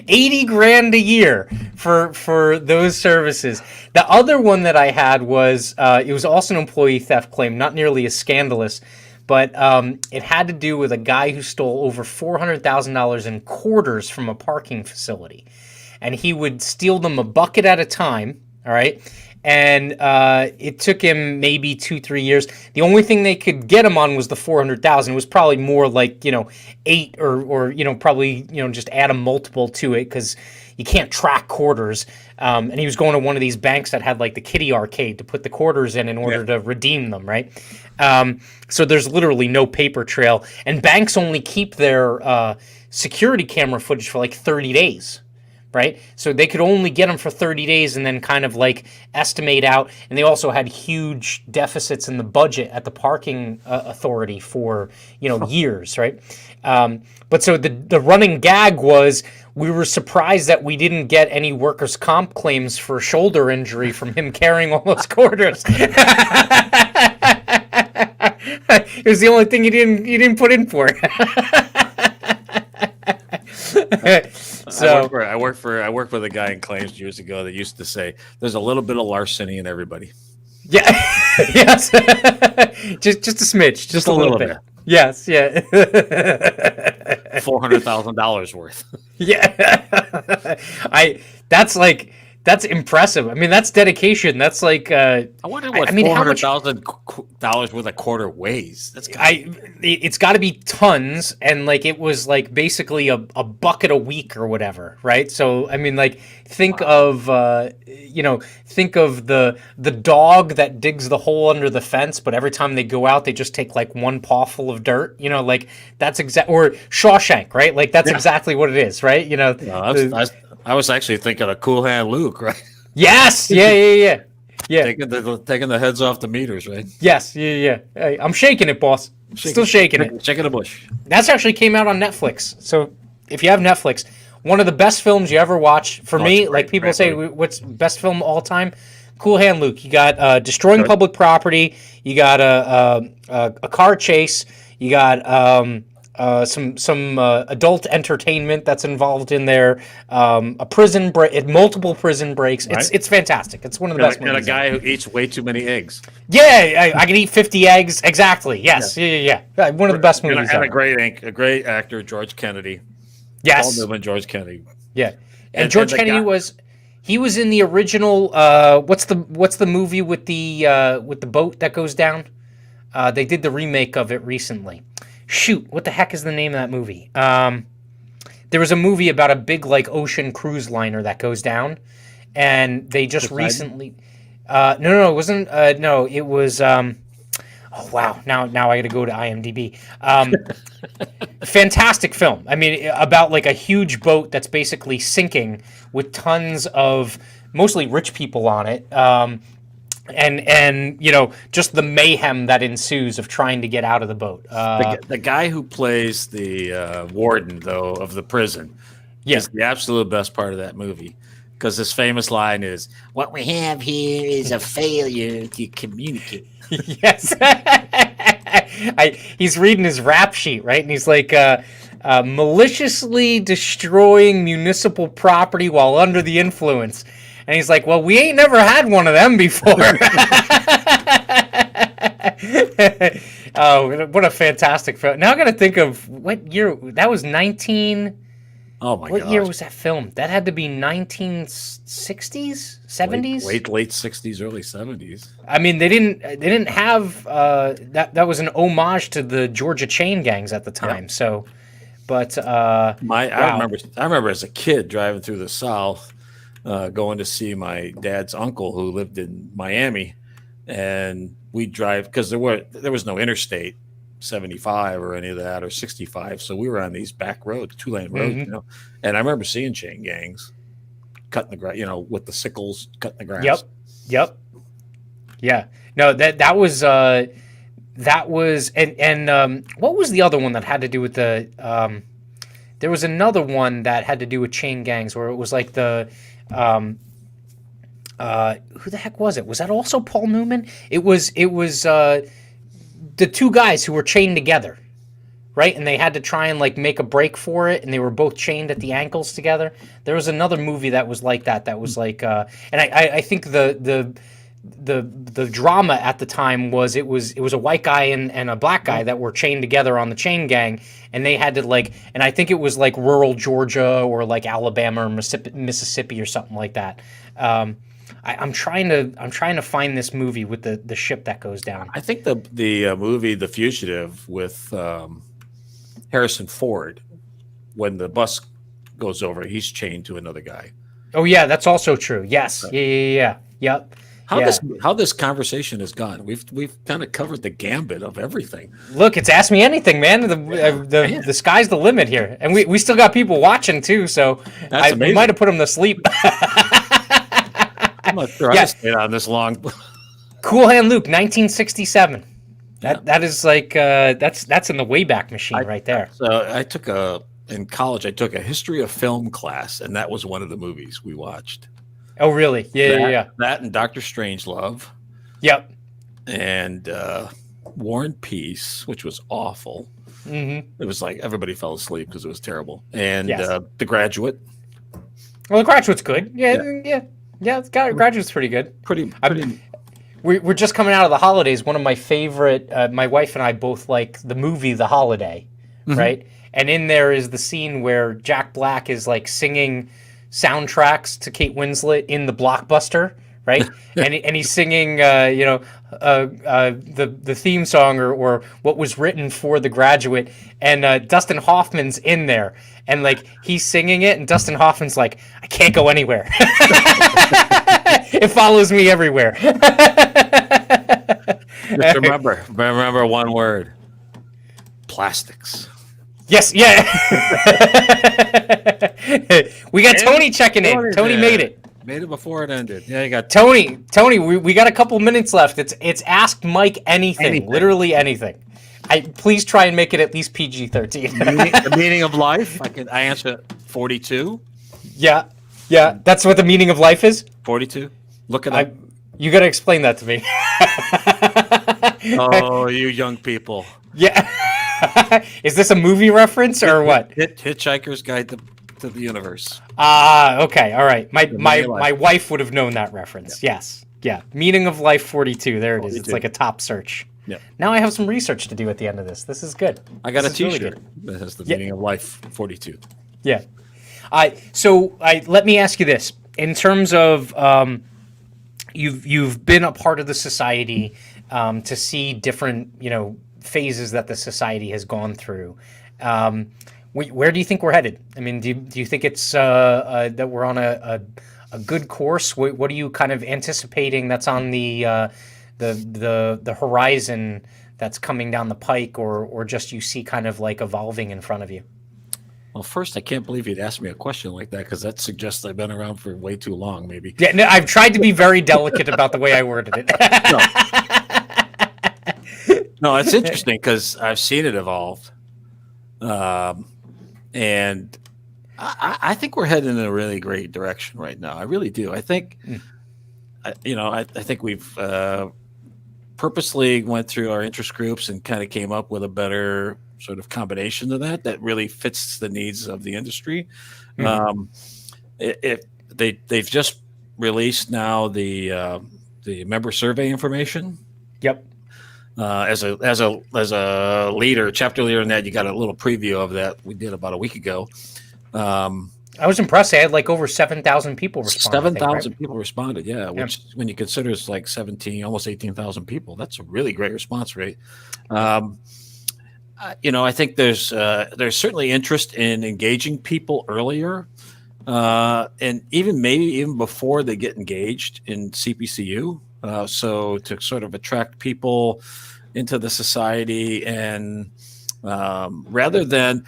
80 grand a year for those services. The other one that I had was it was also an employee theft claim, not nearly as scandalous, but it had to do with a guy who stole over $400,000 in quarters from a parking facility. And he would steal them a bucket at a time, all right? And it took him maybe 2-3 years. The only thing they could get him on was the $400,000. It was probably more like, 8 or probably, just add a multiple to it because you can't track quarters. And he was going to one of these banks that had like the kiddie arcade to put the quarters in order to redeem them, right? So there's literally no paper trail. And banks only keep their security camera footage for like 30 days. Right? So they could only get them for 30 days and then kind of like estimate out. And they also had huge deficits in the budget at the parking authority for, years, right? But so the running gag was we were surprised that we didn't get any workers' comp claims for shoulder injury from him carrying all those quarters. It was the only thing you didn't put in for. So I worked with a guy in claims years ago that used to say, "There's a little bit of larceny in everybody." Yeah, yes, just a smidge, just a little bit. Yes, yeah. $400,000 worth. Yeah, that's impressive. I mean, that's dedication. That's like I wonder what $400,000 worth of quarter weighs. It's got to be tons, and like it was like basically a bucket a week or whatever, right? So I mean, like think of the dog that digs the hole under the fence, but every time they go out, they just take like one pawful of dirt. Like that's or Shawshank, right? Like that's exactly what it is, right? I was actually thinking of Cool Hand Luke, right? Yes, yeah. Taking the heads off the meters, right? Yes, yeah. Hey, I'm shaking it, boss. Still shaking it. Shaking the bush. That's actually came out on Netflix. So if you have Netflix, one of the best films you ever watch for me, great, like people say, what's best film of all time? Cool Hand Luke. You got destroying public property. You got a car chase. You got some adult entertainment that's involved in there. A prison break, multiple prison breaks. Right. It's fantastic. It's one of the best movies. And a guy who eats way too many eggs. Yeah, I can eat 50 eggs exactly. Yes, yeah. One of the best movies. And a great actor, George Kennedy. Yes, Paul Newman, George Kennedy. Yeah, and George Kennedy was in the original. What's the movie with the boat that goes down? They did the remake of it recently. Shoot, what the heck is the name of that movie? There was a movie about a big like ocean cruise liner that goes down, and they just recently. No, it wasn't. No, it was. Oh wow! Now I got to go to IMDb. Fantastic film. I mean, about like a huge boat that's basically sinking with tons of mostly rich people on it. and just the mayhem that ensues of trying to get out of the boat. The guy who plays the warden, though, of the prison Yeah. is the absolute best part of that movie, because his famous line is, "What we have here is a failure to communicate." Yes. He's reading his rap sheet, right? And he's like, maliciously destroying municipal property while under the influence. And he's like, well, we ain't never had one of them before. Oh, what a fantastic film. Now I got to think of what year. That was 19... Oh my god! What year was that film? That had to be 1960s, 70s, late 60s, early 70s. I mean, they didn't have that was an homage to the Georgia chain gangs at the time. Yep. So, but wow. I remember as a kid driving through the South, going to see my dad's uncle who lived in Miami, and we'd drive because there was no interstate 75 or any of that, or 65, so we were on these back roads, 2-lane roads, and I remember seeing chain gangs cutting the grass, with the sickles cutting the grass. Yep. Yeah. No, that was and what was the other one that had to do with the there was another one that had to do with chain gangs where it was like the who the heck was it? Was that also Paul Newman? It was the two guys who were chained together, right? And they had to try and like make a break for it, and they were both chained at the ankles together. There was another movie that was like that. That was like, and I think the drama at the time was it was a white guy and a black guy that were chained together on the chain gang, and they had to like, and I think it was like rural Georgia or like Alabama or Mississippi or something like that. I'm trying to find this movie with the ship that goes down. I think the movie The Fugitive with Harrison Ford, when the bus goes over, he's chained to another guy. Oh yeah, that's also true. Yes. Yeah. Yep. How this conversation has gone. We've kind of covered the gambit of everything. Look, it's Ask Me Anything, man. The sky's the limit here, and we still got people watching too. So we might have put them to sleep. I'm not sure I stayed on this long. Cool Hand Luke, 1967. That is like that's in the Wayback Machine right there. So in college I took a history of film class, and that was one of the movies we watched. Oh really? Yeah. That and Dr. Strangelove. Yep. And War and Peace, which was awful. Mm-hmm. It was like everybody fell asleep because it was terrible. And The Graduate. Well, The Graduate's good. Yeah. Graduate's pretty good. Pretty. We're just coming out of the holidays. One of my favorite, my wife and I both like the movie The Holiday, right? And in there is the scene where Jack Black is like singing soundtracks to Kate Winslet in the Blockbuster, right? and he's singing, the theme song or what was written for The Graduate, and Dustin Hoffman's in there, and like he's singing it, and Dustin Hoffman's like, I can't go anywhere. It follows me everywhere. Just remember one word: plastics. Yes, yeah. We got Tony checking in. Tony made it. Made it before it ended. Yeah, you got Tony. We got a couple minutes left. It's Ask Mike anything. Literally anything. Please try and make it at least PG-13. The meaning of life. I answer 42. Yeah. That's what the meaning of life is. 42. Look it up. You got to explain that to me. Oh, you young people. Yeah. Is this a movie reference or what? Hitchhiker's Guide to the Universe. Okay. All right. My wife would have known that reference. Yeah. Yes. Yeah. Meaning of Life 42. There it is. 42. It's like a top search. Yeah. Now I have some research to do at the end of this. This is good. I got a T-shirt that has the meaning of Life 42. Yeah. So let me ask you this: in terms of you've been a part of the society to see different phases that the society has gone through. Where do you think we're headed? I mean, do you think it's that we're on a good course? What are you kind of anticipating that's on the horizon that's coming down the pike, or just you see kind of like evolving in front of you? Well, first, I can't believe you'd ask me a question like that because that suggests I've been around for way too long, maybe. Yeah, no, I've tried to be very delicate about the way I worded it. No, no, it's interesting because I've seen it evolve. And I think we're heading in a really great direction right now. I really do. I think, I think we've purposely went through our interest groups and kind of came up with a better sort of combination of that really fits the needs of the industry. They've just released now the member survey information. Yep. As a leader, chapter leader in that, you got a little preview of that we did about a week ago. I was impressed. They had like over 7,000 people respond. 7,000 people responded, yeah. Which, when you consider it's like 17, almost 18,000 people, that's a really great response rate. I think there's certainly interest in engaging people earlier, and even before they get engaged in CPCU. So to sort of attract people into the society and rather than,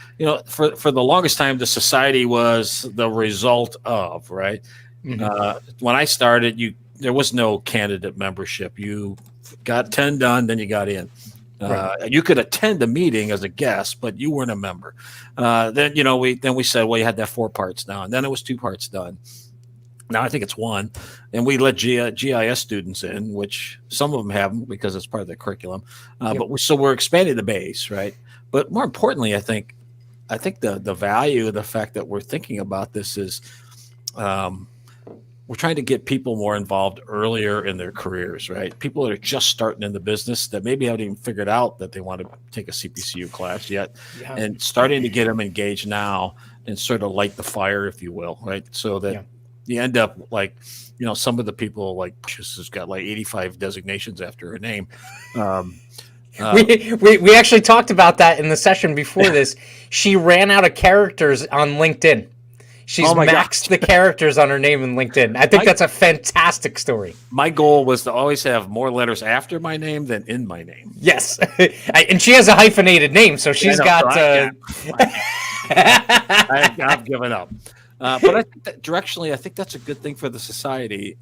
for the longest time, the society was the result of, right? When I started, there was no candidate membership. You got 10 done, then you got in. You could attend a meeting as a guest, but you weren't a member. Then we said, well, you had that 4 parts now, and then it was 2 parts done. Now I think it's 1, and we let GIS students in, which some of them haven't because it's part of the curriculum. But we're expanding the base, right? But more importantly, I think the value of the fact that we're thinking about this is we're trying to get people more involved earlier in their careers, right? People that are just starting in the business that maybe haven't even figured out that they want to take a CPCU class yet, and starting to get them engaged now and sort of light the fire, if you will, right? So that you end up like, some of the people like has got like 85 designations after her name. We actually talked about that in the session before this. She ran out of characters on LinkedIn. She's maxed the characters on her name in LinkedIn. I think that's a fantastic story. My goal was to always have more letters after my name than in my name. Yes. And she has a hyphenated name, so she's got... I've given up. But I think that directionally, I think that's a good thing for the society.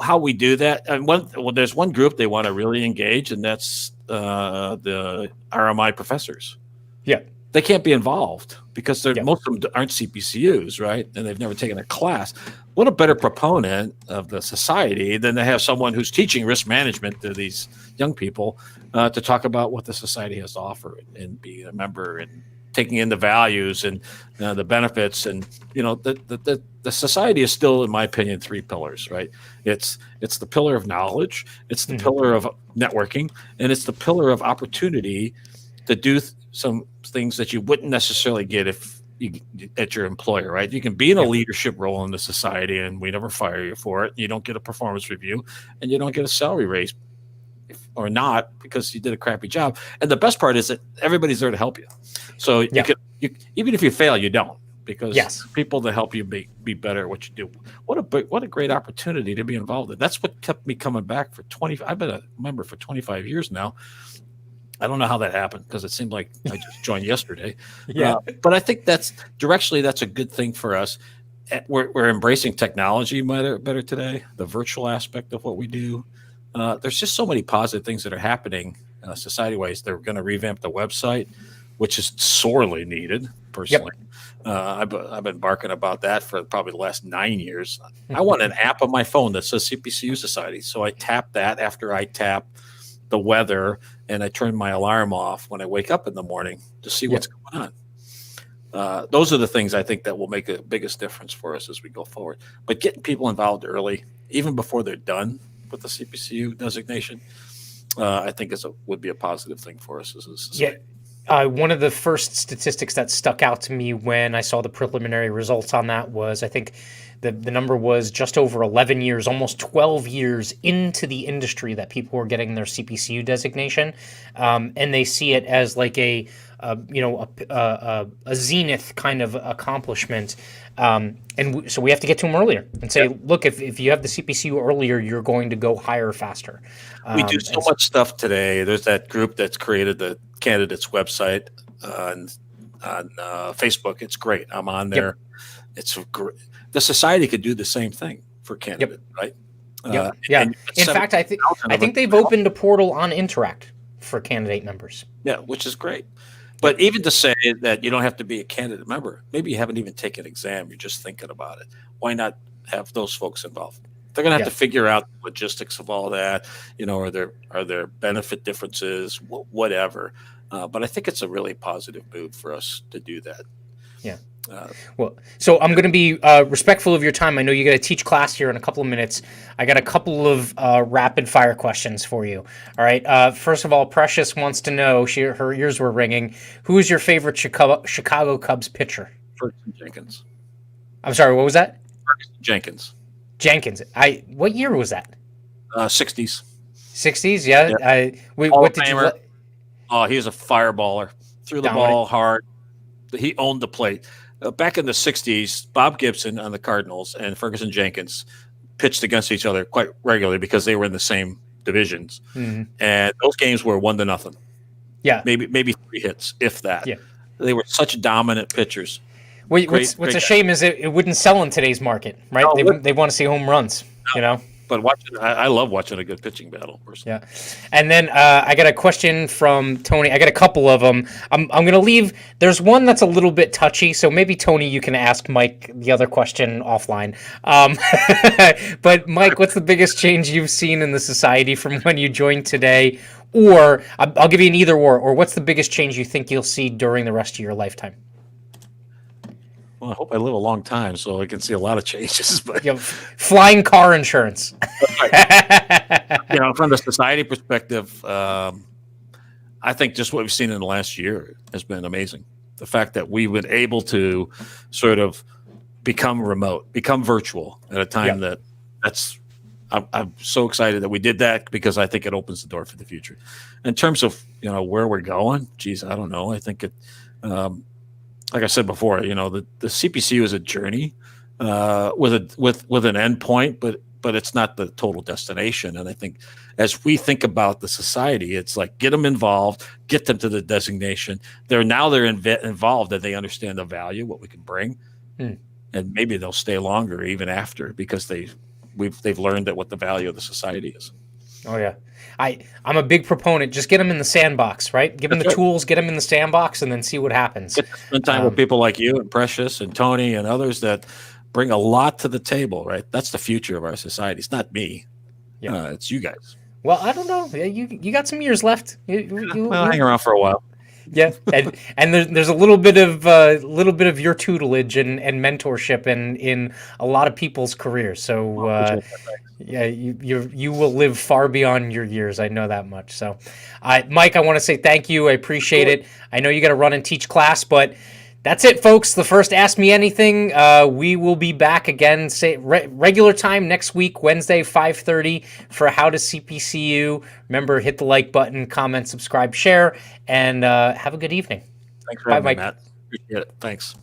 How we do that, and there's one group they want to really engage, and that's the RMI professors. Yeah, they can't be involved because most of them aren't CPCUs, right? And they've never taken a class. What a better proponent of the society than to have someone who's teaching risk management to these young people to talk about what the society has to offer and be a member and taking in the values and the benefits. And the society is still, in my opinion, 3 pillars, right? It's the pillar of knowledge, it's the pillar of networking, and it's the pillar of opportunity to do some things that you wouldn't necessarily get if at your employer, right? You can be in a leadership role in the society and we never fire you for it. You don't get a performance review and you don't get a salary raise or not because you did a crappy job. And the best part is that everybody's there to help you. So you can, even if you fail, you don't, because people to help you be better at what you do. What a great opportunity to be involved in. That's what kept me coming back for 20. I've been a member for 25 years now. I don't know how that happened because it seemed like I just joined yesterday. But I think that's a good thing for us. We're embracing technology better today, the virtual aspect of what we do. There's just so many positive things that are happening society-wise. They're going to revamp the website, which is sorely needed, personally. I've been barking about that for probably the last 9 years. I want an app on my phone that says CPCU Society. So I tap that after I tap the weather, and I turn my alarm off when I wake up in the morning to see what's going on. Those are the things I think that will make the biggest difference for us as we go forward. But getting people involved early, even before they're done with the CPCU designation, I think would be a positive thing for us as a society. One of the first statistics that stuck out to me when I saw the preliminary results on that was, I think the number was just over 11 years, almost 12 years into the industry that people were getting their CPCU designation. And they see it as like a zenith kind of accomplishment. So we have to get to them earlier and say, look, if you have the CPCU earlier, you're going to go higher faster. We do so much stuff today. There's that group that's created the candidates website, and Facebook. It's great. I'm on Yep. there. It's great. The society could do the same thing for candidate, right? Yep. Yeah. And In fact, I think they've opened a portal on Interact for candidate members. Yeah, which is great. But even to say that you don't have to be a candidate member, maybe you haven't even taken an exam, you're just thinking about it. Why not have those folks involved? They're going to have to figure out the logistics of all that. Are there benefit differences, whatever. But I think it's a really positive move for us to do that. Yeah. Well, so I'm going to be respectful of your time. I know you got to teach class here in a couple of minutes. I got a couple of rapid fire questions for you. All right. First of all, Precious wants to know, her ears were ringing, who is your favorite Chicago Cubs pitcher? Ferguson Jenkins. I'm sorry, what was that? Ferguson Jenkins. What year was that? 60s. 60s, yeah. What did you? Oh, he was a fireballer. Threw the ball hard. He owned the plate. Back in the 60s, Bob Gibson on the Cardinals and Ferguson Jenkins pitched against each other quite regularly because they were in the same divisions. Mm-hmm. And those games were 1-0. Yeah. Maybe 3 hits, if that. Yeah. They were such dominant pitchers. What's a shame is it wouldn't sell in today's market, right? No, they want to see home runs, But I love watching a good pitching battle, personally. Yeah. And then I got a question from Tony. I got a couple of them. I'm going to leave. There's one that's a little bit touchy, so maybe, Tony, you can ask Mike the other question offline. But, Mike, what's the biggest change you've seen in the society from when you joined today? Or I'll give you an either or what's the biggest change you think you'll see during the rest of your lifetime? Well, I hope I live a long time so I can see a lot of changes. But flying car insurance. From the society perspective, I think just what we've seen in the last year has been amazing. The fact that we've been able to sort of become remote, become virtual at a time I'm so excited that we did that because I think it opens the door for the future. In terms of where we're going, geez, I don't know. I think it. Like I said before, the CPCU is a journey with an end point, but it's not the total destination. And I think as we think about the society, it's like get them involved, get them to the designation. They're involved and they understand the value, what we can bring, and maybe they'll stay longer even after because they've learned what the value of the society is. Oh yeah. I'm a big proponent. Just get them in the sandbox, right? Give them the tools, get them in the sandbox, and then see what happens. Spend time with people like you and Precious and Tony and others that bring a lot to the table, right? That's the future of our society. It's not me. Yeah, it's you guys. Well, I don't know. You got some years left. I'll hang around for a while. Yeah, and there's a little bit of your tutelage and mentorship in a lot of people's careers. So you will live far beyond your years. I know that much. So, Mike, I want to say thank you. I appreciate it. I know you got to run and teach class, but that's it, folks. The first Ask Me Anything. We will be back again, regular time next week, Wednesday, 5:30 for How to CPCU. Remember, hit the like button, comment, subscribe, share, and have a good evening. Thanks for having me, Matt. Appreciate it. Thanks.